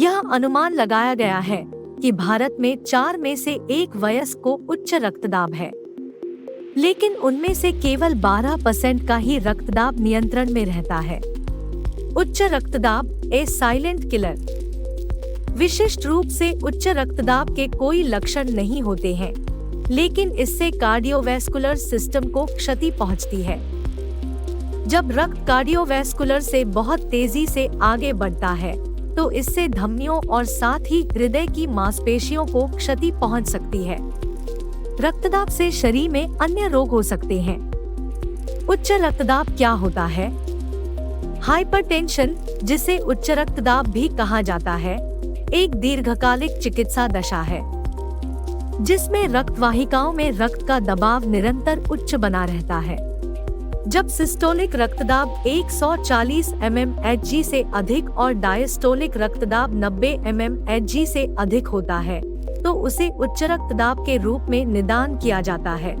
यह अनुमान लगाया गया है कि भारत में 4 में से 1 वयस्क को उच्च रक्तदाब है, लेकिन उनमें से केवल 12% का ही रक्तदाब नियंत्रण में रहता है। उच्च रक्तदाब ए साइलेंट किलर। विशिष्ट रूप से उच्च रक्तदाब के कोई लक्षण नहीं होते हैं, लेकिन इससे कार्डियोवैस्कुलर सिस्टम को क्षति पहुंचती है। जब रक्त कार्डियोवैस्कुलर से बहुत तेजी से आगे बढ़ता है, तो इससे धमनियों और साथ ही हृदय की मांसपेशियों को क्षति पहुंच सकती है। रक्तदाब से शरीर में अन्य रोग हो सकते हैं। उच्च रक्तदाब क्या होता है? हाइपरटेंशन, जिसे उच्च रक्तदाब भी कहा जाता है, एक दीर्घकालिक चिकित्सा दशा है जिसमें रक्त वाहिकाओं में रक्त का दबाव निरंतर उच्च बना रहता है। जब सिस्टोलिक रक्तदाब 140 mmHg से अधिक और डायस्टोलिक रक्तदाब 90 mmHg से अधिक होता है, तो उसे उच्च रक्तदाब के रूप में निदान किया जाता है।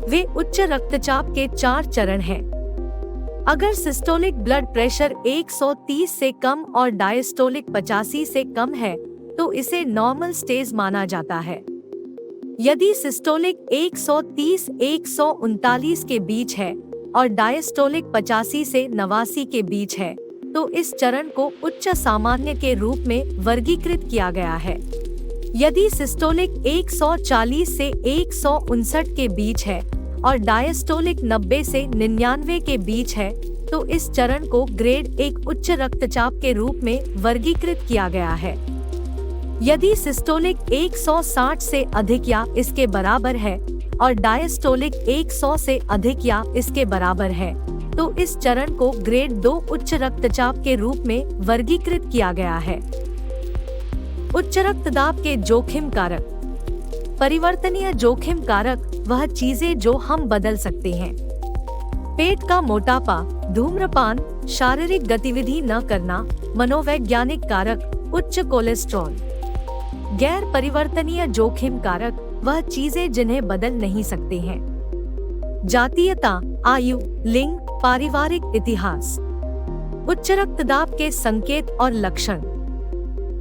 वे उच्च रक्तचाप के 4 चरण हैं। अगर सिस्टोलिक ब्लड प्रेशर 130 से कम और डायस्टोलिक 85 से कम है, तो इसे नॉर्मल स्टेज माना जाता है। यदि सिस्टोलिक 130-139 के बीच है और डायस्टोलिक 85 से 89 के बीच है, तो इस चरण को उच्च सामान्य के रूप में वर्गीकृत किया गया है। यदि सिस्टोलिक 140 से 159 के बीच है और डायस्टोलिक 90 से 99 के बीच है, तो इस चरण को ग्रेड 1 उच्च रक्तचाप के रूप में वर्गीकृत किया गया है। यदि सिस्टोलिक 160 से अधिक या इसके बराबर है और डायस्टोलिक 100 से अधिक या इसके बराबर है, तो इस चरण को ग्रेड 2 उच्च रक्तचाप के रूप में वर्गीकृत किया गया है। उच्च रक्तदाब के जोखिम कारक। परिवर्तनीय जोखिम कारक वह चीजें जो हम बदल सकते हैं। पेट का मोटापा, धूम्रपान, शारीरिक गतिविधि न करना, मनोवैज्ञानिक कारक, उच्च कोलेस्ट्रॉल। गैर परिवर्तनीय जोखिम कारक वह चीजें जिन्हें बदल नहीं सकते हैं। जातीयता, आयु, लिंग, पारिवारिक इतिहास। उच्च रक्तदाब के संकेत और लक्षण।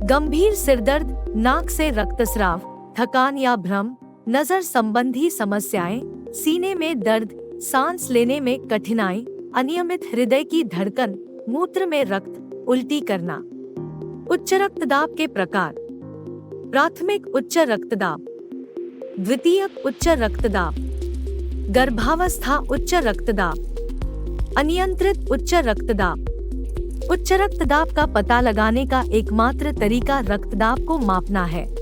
गंभीर सिरदर्द, नाक से रक्तस्राव, थकान या भ्रम, नजर संबंधी समस्याएं, सीने में दर्द, सांस लेने में कठिनाई, अनियमित हृदय की धड़कन, मूत्र में रक्त, उल्टी करना। उच्च रक्तदाब के प्रकार। प्राथमिक उच्च रक्तदाब, द्वितीयक उच्च रक्तदाब, गर्भावस्था उच्च रक्तदाब, अनियंत्रित उच्च रक्तदाब। उच्च रक्तदाब का पता लगाने का एकमात्र तरीका रक्तदाब को मापना है।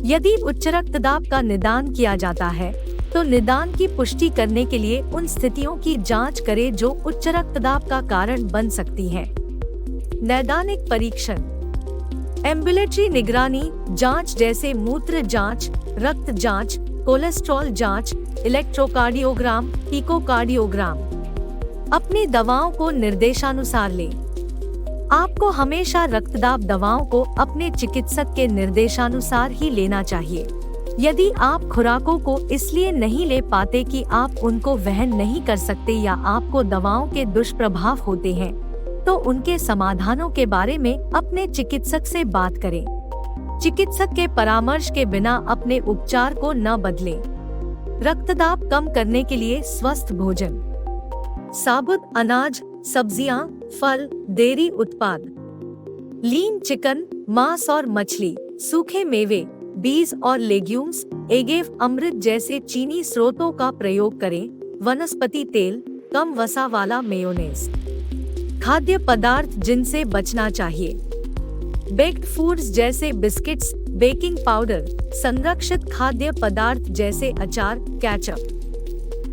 यदि उच्च रक्तदाब का निदान किया जाता है, तो निदान की पुष्टि करने के लिए उन स्थितियों की जांच करें जो उच्च रक्तदाब का कारण बन सकती हैं। नैदानिक परीक्षण, एम्बुलेटरी निगरानी जांच जैसे मूत्र जांच, रक्त जांच, कोलेस्ट्रॉल जांच, इलेक्ट्रोकार्डियोग्राम, इकोकार्डियोग्राम। अपनी दवाओं को निर्देशानुसार लें। आपको हमेशा रक्तदाब दवाओं को अपने चिकित्सक के निर्देशानुसार ही लेना चाहिए। यदि आप खुराकों को इसलिए नहीं ले पाते कि आप उनको वहन नहीं कर सकते या आपको दवाओं के दुष्प्रभाव होते हैं, तो उनके समाधानों के बारे में अपने चिकित्सक से बात करें। चिकित्सक के परामर्श के बिना अपने उपचार को न बदलें। रक्तदाब कम करने के लिए स्वस्थ भोजन। साबुत अनाज, सब्जियां, फल, डेयरी उत्पाद, लीन चिकन, मांस और मछली, सूखे मेवे, बीज और लेग्यूम्स, एगेव अमृत जैसे चीनी स्रोतों का प्रयोग करें। वनस्पति तेल, कम वसा वाला मेयोनेज। खाद्य पदार्थ जिनसे बचना चाहिए। बेक्ड फूड्स जैसे बिस्किट्स, बेकिंग पाउडर, संरक्षित खाद्य पदार्थ जैसे अचार, केचप।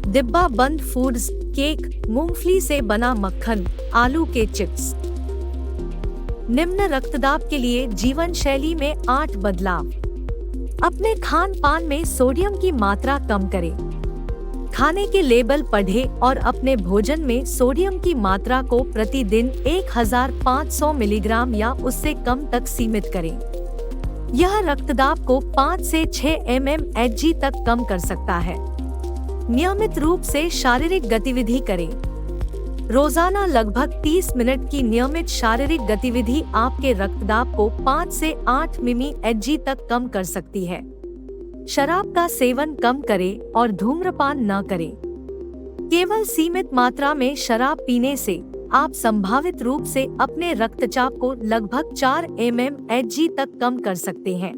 डिब्बा बंद फूड्स, केक, मूंगफली से बना मक्खन, आलू के चिप्स। निम्न रक्तदाब के लिए जीवन शैली में 8 बदलाव। अपने खान पान में सोडियम की मात्रा कम करें। खाने के लेबल पढ़ें और अपने भोजन में सोडियम की मात्रा को प्रतिदिन 1500 मिलीग्राम या उससे कम तक सीमित करें। यह रक्तदाब को 5 से 6 mmHg तक कम कर सकता है। नियमित रूप से शारीरिक गतिविधि करें। रोजाना लगभग 30 मिनट की नियमित शारीरिक गतिविधि आपके रक्तदाब को 5 से 8 mmHg तक कम कर सकती है। शराब का सेवन कम करें और धूम्रपान न करें। केवल सीमित मात्रा में शराब पीने से आप संभावित रूप से अपने रक्तचाप को लगभग 4 mmHg तक कम कर सकते हैं।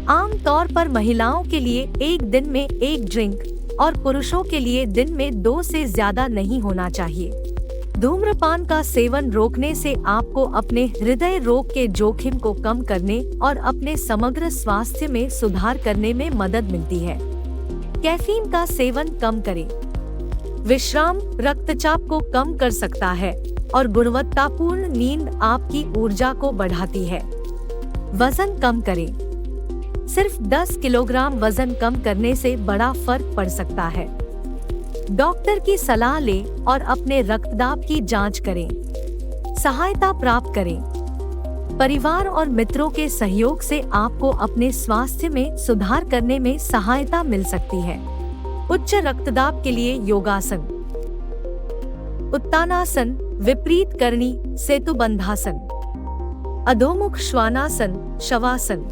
आम तौर पर महिलाओं के लिए एक दिन में 1 ड्रिंक और पुरुषों के लिए दिन में 2 से ज्यादा नहीं होना चाहिए। धूम्रपान का सेवन रोकने से आपको अपने हृदय रोग के जोखिम को कम करने और अपने समग्र स्वास्थ्य में सुधार करने में मदद मिलती है। कैफीन का सेवन कम करें। विश्राम रक्तचाप को कम कर सकता है और गुणवत्तापूर्ण नींद आपकी ऊर्जा को बढ़ाती है। वजन कम करें। सिर्फ 10 किलोग्राम वजन कम करने से बड़ा फर्क पड़ सकता है। डॉक्टर की सलाह लें और अपने रक्तदाब की जांच करें। सहायता प्राप्त करें। परिवार और मित्रों के सहयोग से आपको अपने स्वास्थ्य में सुधार करने में सहायता मिल सकती है। उच्च रक्तदाब के लिए योगासन, उत्तानासन, विपरीत करणी, सेतुबंधासन, अधोमुख श्वानासन, शवासन।